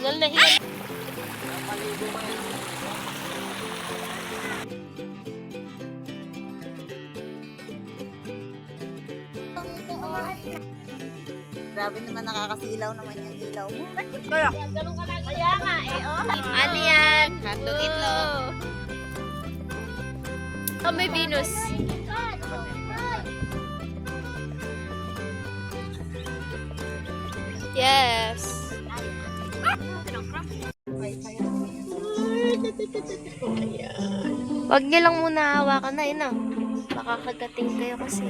Hingal na hingal. Grabe naman, nakakasilaw naman yung ilaw mo. Kaya nga eh, oh. Ano yan? Hotdog itlog. Oh, may Venus. Yes. Wag niyo lang muna hawakan na, yun ah. Makakagating kayo kasi.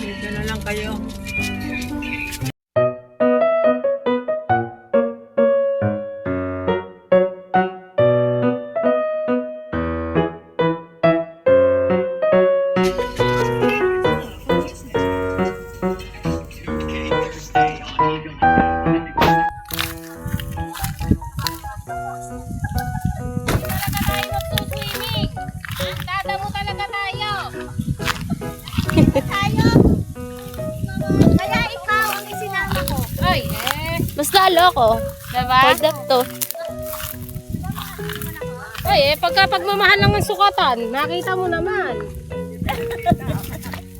Dito na lang kayo. Dadamo talaga tayo. Kaya ikaw ang isinama ko. Ay, mas lalo ako. Diba? Hold up to. Ay, pagmamahal lang ng sukatan, nakita mo naman.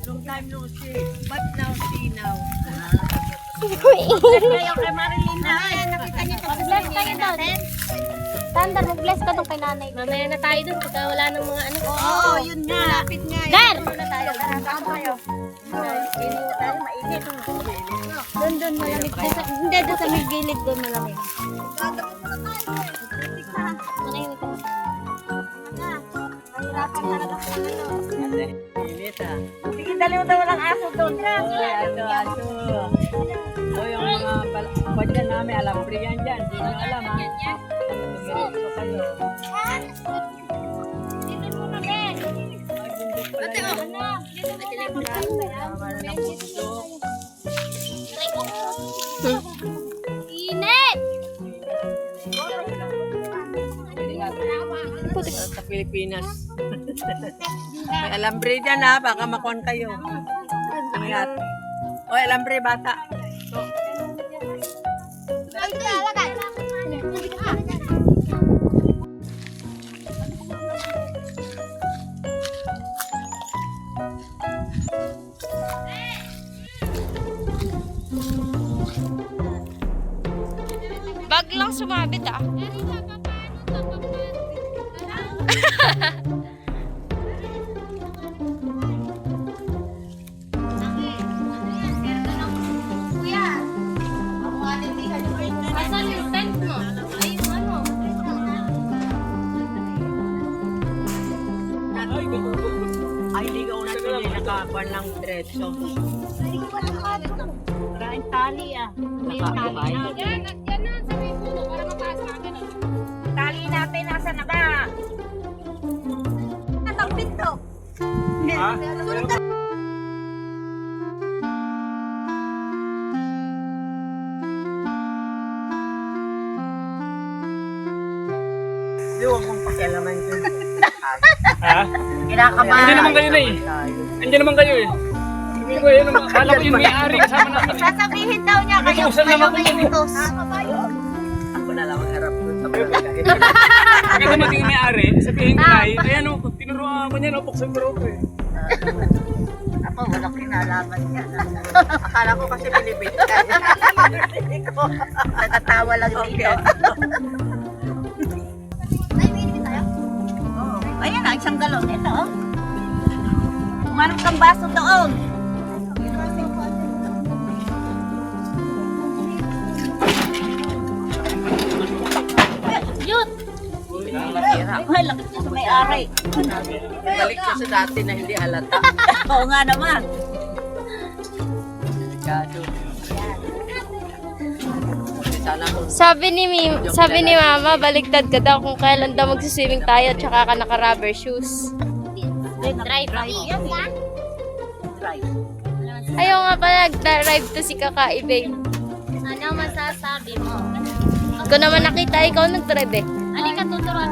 Long time no see. But now see now. Kayo kay Marilyn na. Nakita niyo ito. Bless kayo doon. Tandar, mag-bless ka doon kay nanay. Mamaya na tayo doon pagka wala ng mga ano. Oo, yun nga. Lapit nga. Gar! Muna tayo. Saan tayo? Hindi na tayo mainit. Doon malamig. Hindi, doon sa may gilid doon malamig. Manahimik ka. Mahirapan talaga po kayo. Init ah. Sige, dali mo daw lang aso doon. Aso. O yung mga kwadyan namin, alam ko yan dyan. Hindi nyo alam ha. Tumiritso kayo. Dito muna, Ben. Ate o. Init! Sa Pilipinas. May alambre dyan ha, baka makuhan kayo. Ingat. O, alambre bata. Ay, lalagay. Bag lang sumabit ah. Asan yung tent mo? Ay, ano? Ay, ligaw na sila. Nakakuhan lang diretso. Maraming tali ah. Nakakabay. Yan na sa may puno para mataas namin. Tali natin, nasa na ba? Natang pinto. Ha? Sunod na. Hindi, huwag mong pakialaman dyan. Ha? Kinakabahan. Hindi naman kayo na eh. Andiyan naman kayo eh. Hindi ko yun naman. Kala ko yung may-ari kasama namin. Sasabihin daw niya kayo. Nag-uusap naman Kayo kami. may utos. Ako na lang ang harap doon sa barangay. Pagka dumating yung may-ari, sabihin ko na, ayan o, tinuruan ko niyan, buksan ko rin eh. Ako, walang kinalaman yan. Akala ko kasi binibit ka. Hindi ko. Nakatawa lang dito. Ay, may inibig tayo? Oo. Ayan na, isang galon. Ito, oh. Umarap kang baso doon. Yun! Ay, lakit ko sa may-ari. Balik ko sa dati na hindi halata. Oo nga naman. Delikado. Sana kung Sabi ni Mama, baliktad ka daw kung kailan daw magsiswimming tayo at saka ka naka-rubber shoes. Drive Yan eh. Drive. Ayaw nga pala, nag-drive to si Kakaibe. Ano masasabi mo? Ko naman nakita, ikaw nag-drive eh. Ano ka tuturuan?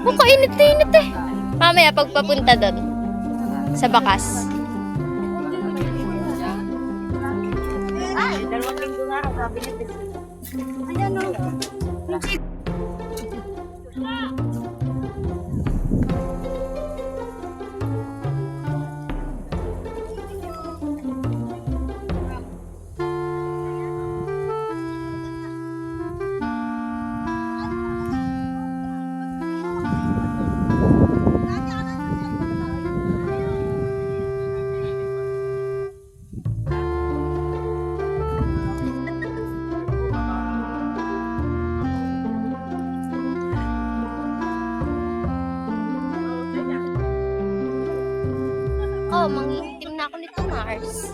Oh, kainit na init eh. Mamaya pagpapunta doon. Sa bakas. Ay, 2 linggo nga ako. Sabi niya, ayan o. Oh, mangingitim na ako nito, Mars.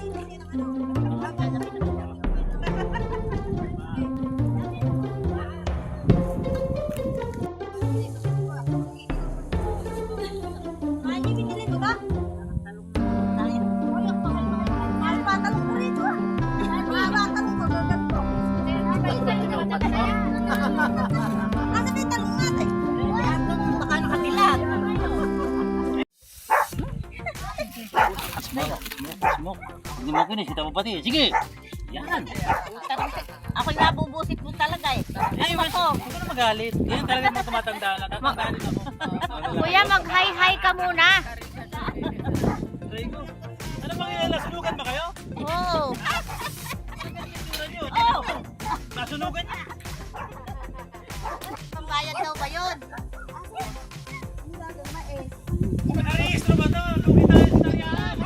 Baka nakabilag. Smoke. Hindi mo kinis, kita mo pati. Sige. Yan. Ako'y nabubusit mo talaga eh. Ay, mas huwag ka na magalit. Yan talaga mga tumatanda na. Tatandaan din ako. Kuya, mag-hi-hi ka muna. Try ko. Ano bang yan? Nasunugan ba kayo? Oo. Oo. Nasunugan niya. Pambayad daw ba yun? Nakarehistro ba ito? Lugi tayo sa tarihan.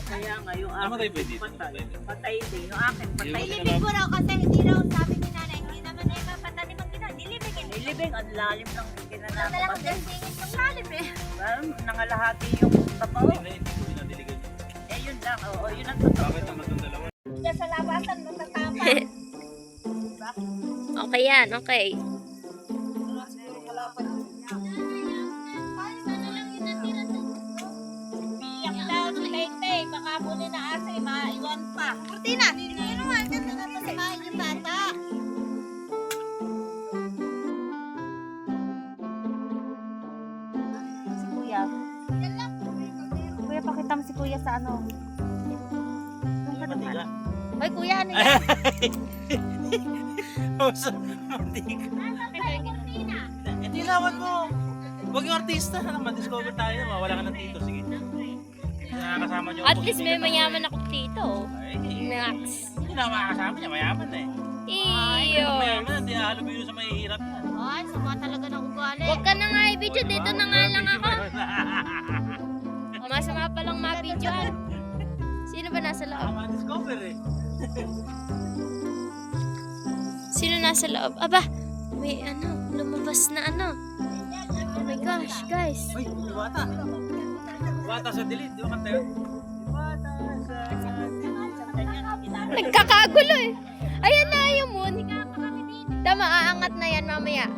Kaya nga yung Ano akin tayo pwede? patay din. Yung akin patay din. Ilibig ko raw kasi hindi raw sabi ni nanay, hindi naman ay mapatanim ang gina. Nilibigin. Nilibing, ang lalim ng ginanap Dala ko kasi. dyan singit ng lalim eh. Parang nangalahati yung tapao. Hindi ko pinadiligan. Eh yun lang, oo, yun ang totoo. Bakit naman itong dalawa? Diyan sa labasan, matatapa. Okay yan, okay. Biyak daw si Lente, baka muli na asa, maiwan pa. Kurtina, hindi naman, kasi naman si Mahin yung bata. Si Kuya. Kuya, pakita mo si Kuya sa ano. Matiga. Hoy kuya, ano yan? Matiga. Hindi lawat mo. Huwag yung artista. Ma-discover tayo. Mawala ka ng tito. Sige. Nakakasama niyo. At least may mayaman ako dito. Ay, Max. hindi na makakasama niya. Mayaman na eh. Iyo. Mayaman na. Hindi halubilo sa mahihirap na. Ay, sama talaga ng ugali. Huwag ka na nga i-video. Dito na nga lang ako. Masama pa lang ma-videoan. Sino ba nasa loob? Ma-discover eh. Sino nasa loob? Aba, may ano, lumabas na ano. Oh my gosh, guys. Uy, bata. Bata sa dilim. Di ba kanta yun? Bata sa Nagkakagulo eh. Ayan na yung moon. Tama, aangat na yan mamaya.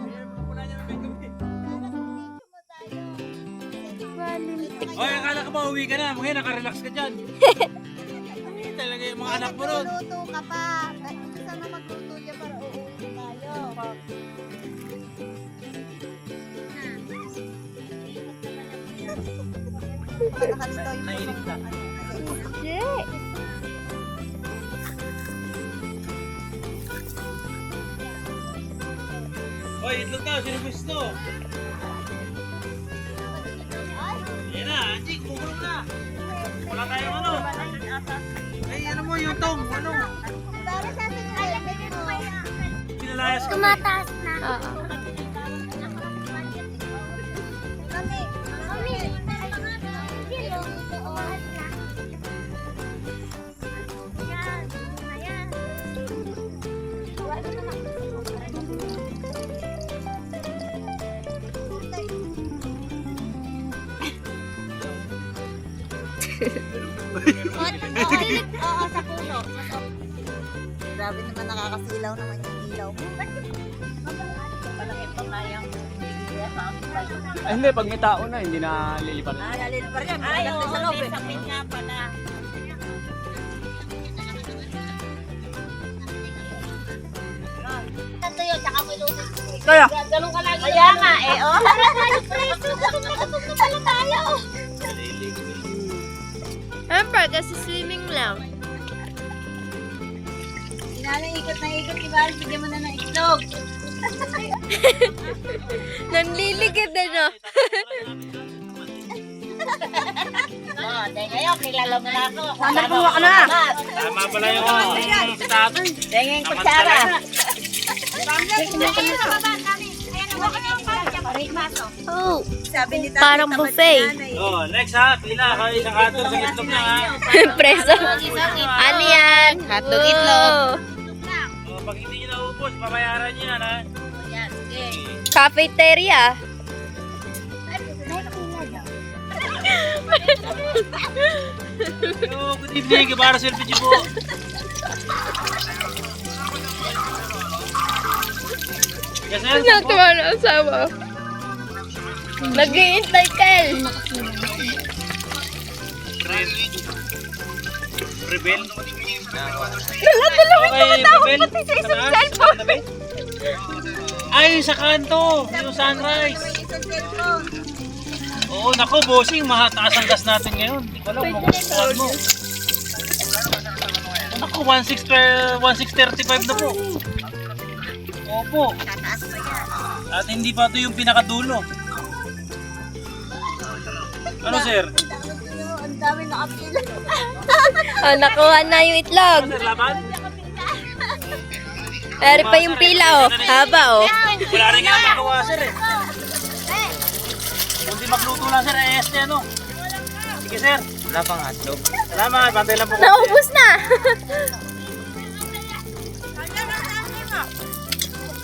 Oy, akala ka ba uwi ka na? Mga nakarelax ka dyan. Ay, talaga yung mga anak mo ron. Luto ka pa. Sana magluto niya para uuwi tayo. Nailig ka. Hindi. Hoy, itlog daw. Sino gusto? Yan na, Anjing. Bumulong na. Wala tayong ano. Ay, ano mo yung tong? Ano? Pinalayas ko. Tumataas na. Oo. Oo, sa puso. Grabe naman, nakakasilaw naman yung ilaw mo. Malaki pa kayang Ay, hindi. Pag may tao na, hindi na lilipat. lalil pa rin. Ay, Maganda oo, sa loob may eh. sapin nga pala. Ito yun, tsaka may luto. Kaya! Ganun ka lagi. Kaya nga eh, oh. Siyempre, kasi swimming lang. Inalang ikot na ikot, diba? Bigyan mo na ng itlog. Nanliligid na, no? Oh, dahil ngayon, kilala mo na ako. Sandal, kumuha ka na. Tama pala yung si tatay. Dahil kutsara. Oh, Sabi ni tatay, Parang tamad buffet. si nanay. Oh, next ha. Pila. Kayo isang hotdog sa itlog niya ha. preso. Ano yan? Hotdog itlog. Oh, pag hindi niyo naubos, babayaran niyo yan ha. Cafeteria. Yo, good evening. Para selfie po. Yes, sir. Natuwa na asawa. Nag-iintay, Kel. Rebel. Lalawin Okay, ako Rebel. pati sa isang Ano? cellphone. Ano ba? Ay, sa kanto. Yung sunrise. Isang cellphone. Oo, nako, bossing. Mahataas ang gas natin ngayon. Hindi ko alam kung makukuhaan mo. Nako, 1635 na po. Opo. Tataas pa yan. At hindi pa ito yung pinakadulo. Ano, sir? Ang dami na apila. Oh, nakuha na yung itlog. Ano, sir, laban? Pero pa yung pila, oh. Haba, oh. Wala rin nga magawa, sir, eh. Kung di magluto lang, sir, eh, este, ano? Sige, sir. Wala pang hotdog. Salamat, bantay lang po. Naubos na.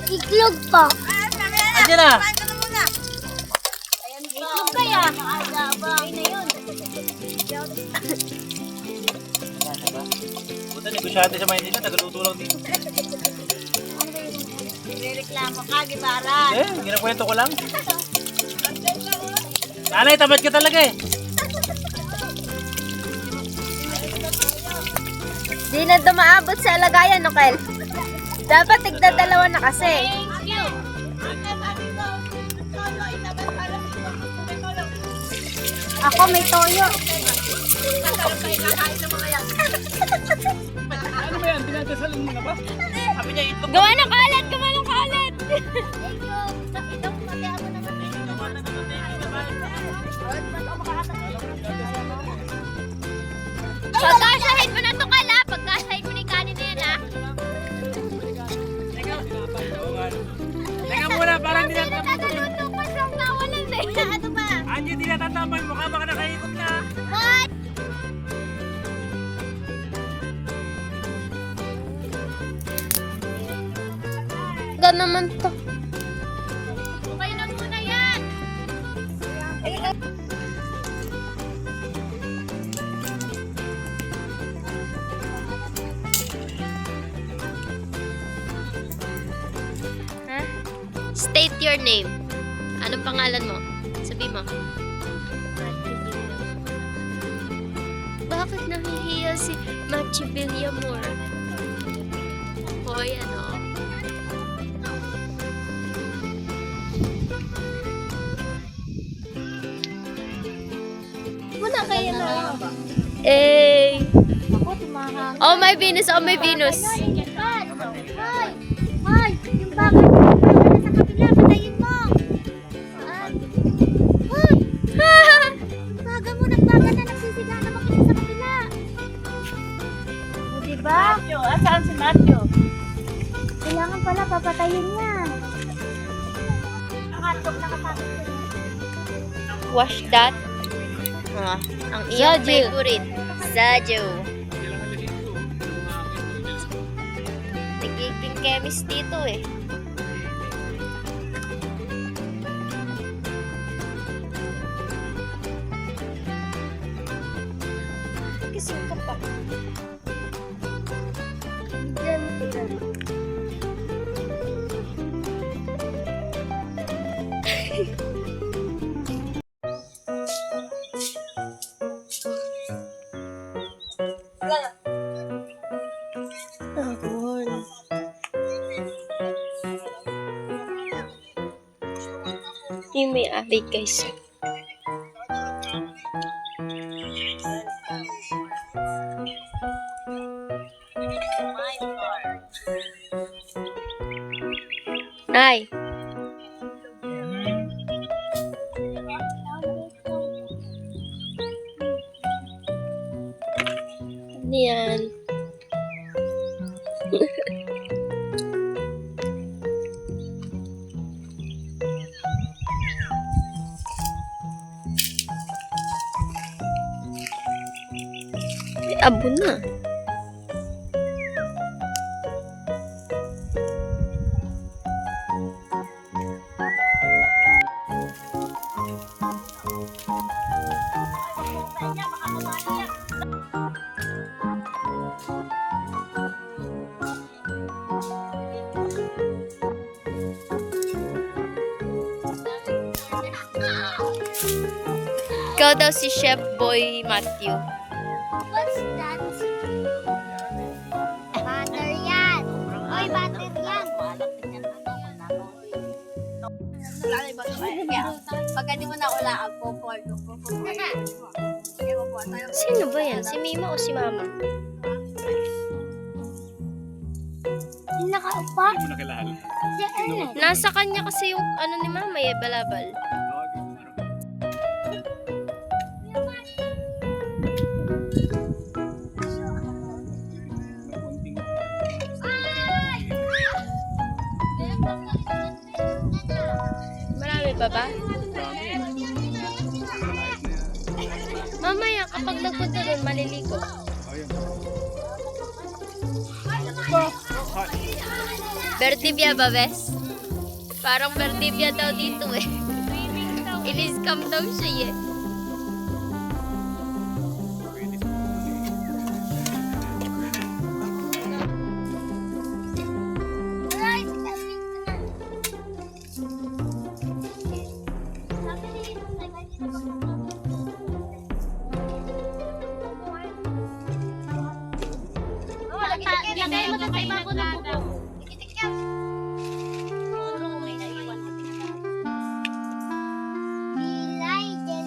Itlog pa. Andiyan na. Itlog kaya. Ay na yun. Buta, negosyante sa Maynila, nagluto lang dito. Reklamo ka, gibaran. Eh, ginakwento ko lang. Nanay, tamad ka talaga eh. Di na dumaabot sa lagayan, no, Kel? Dapat tigdadalawa na kasi. Ako may toyo. Ano ba yan? Dinadasalan mo na ba? Sabi niya, itlog. Gawa ng kalat! Gawa ng kalat! Pagkasahin mo na ito, Kala. Pagkasahin mo na yung kanin na yan, ha? Teka muna, parang hindi natatambay. Nagluto pa siyang nawalan eh. Ano ba? Andiyan, hindi natatambay. Mukha baka nakaikot na. What? Gano'n naman to. Okay na muna yan. Ha? State your name. Anong pangalan mo? Sabi mo. Bakit nahihiya si Machi Villamor? Hoy, ano? Wala Ayan na. Eh. Oh, may Venus. Oh, may Venus. Hoy! Hoy! Yung bakal sa kabila, patayin mo! Hoy! Baga mo, nagbaga na, nagsisiga na makita sa kabila. O, diba? Matthew, asaan si Matthew? Kailangan pala, papatayin niya. Nakatok, nakasakit ko. Wash that. Ang iyong favorite. Zaju. Nagiging chemist dito eh. Gising ka pa. Yung may-ari guys. Ay. Ano yan? Abo na. Ikaw daw si Chef Boy Matthew. What's that? Butter yan. Oy, butter yan. Pagka di mo na ulaan po, Sino ba yan? Si Mima o si Mama? Yung nakaupa? Hindi mo nakilala. Si Ernest. Nasa kanya kasi yung ano ni Mama eh, balabal. Marami pa ba? Mamaya kapag nagpunta doon, maliligo. Berdibia ba, Bes? Parang Berdibia daw dito eh. Inis-scam daw siya eh. Lagay mo sa iba ko ng buko. Pilay din.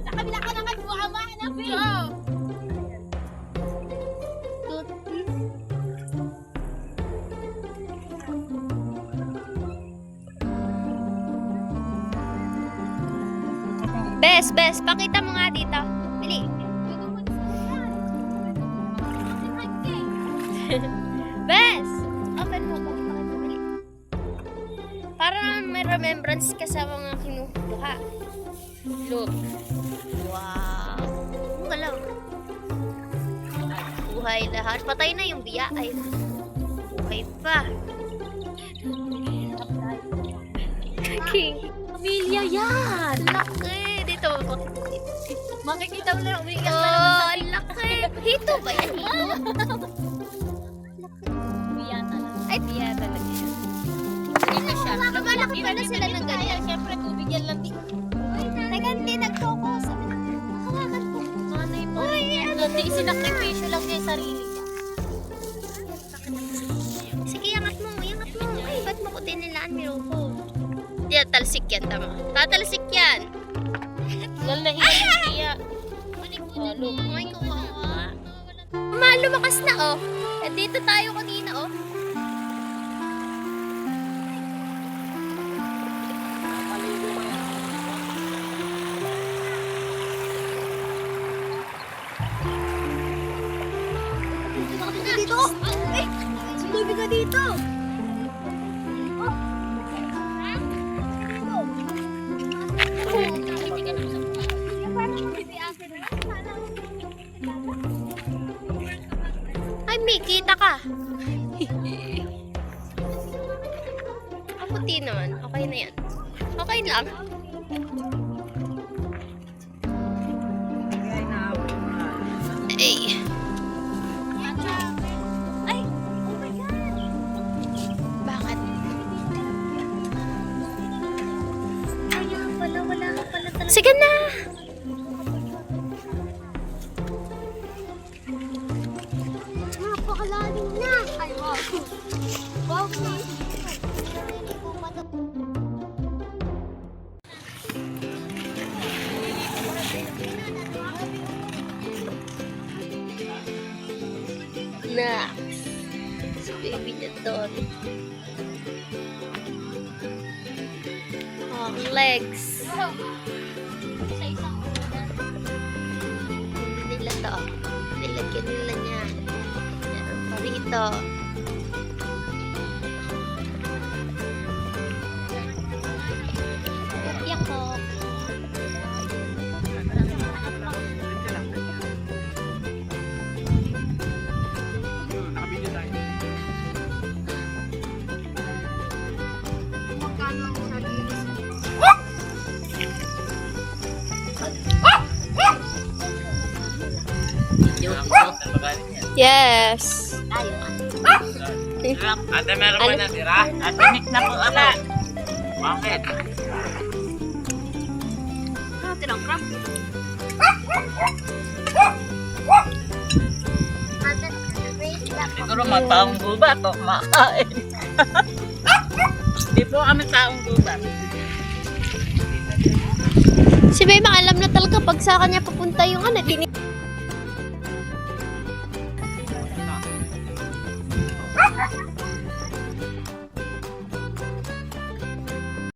Nakabila ka naman po, ama. Bes, pakita mo nga dito. Dali. Bes! Open mo ko. Dali. Para may remembrance ka sa mga kinukuha. Look. Wow. Ang galaw. Buhay lahat. Patay na yung biya. Ay, buhay pa. King. Pamilya yan. Laki. Dito. Makikita mo na umiiyak pa Oh, ang laki. Hito ba yan? Hito? Ay, Hindi pala sila ng ganyan. Siyempre, tubig yan lang din. Teka, hindi nag-focus. Hawakan ko. Uy, Hindi, sinakripisyo lang niya yung sarili niya. sige, yangat mo. Yangat mo. Ay, ba't mo ko tinilaan, Miruko? Hindi, talsik yan, tama. Tatalsik yan. Lal na iya. Look. Ay, kawawa. Lumakas na, oh. Eh, dito tayo kanina, oh. Dito! Ay! Tubig ka dito! Ay, may kita ka. Puti naman. Okay na yan. Okay lang. Kaya inaabot mo na. Ay. Ay! Oh my God! Bakit? Kaya pala, wala ka pala talaga. Sige na. Napakalalim na! Ay, wow! Wow, please! Nax. Si baby niya doon. Oh, ang legs. Hindi nila to. Nilagyan nila niya. Meron pa rito. Kopya ko. Nakabidyo tayo. Yes. Ate, meron ba natira? Ate, Nick na po ako. Bakit? Siguro mga taong gubat o makain. Di po kami taong gubat. Si Baby, alam na talaga pag sa kanya papunta yung ano,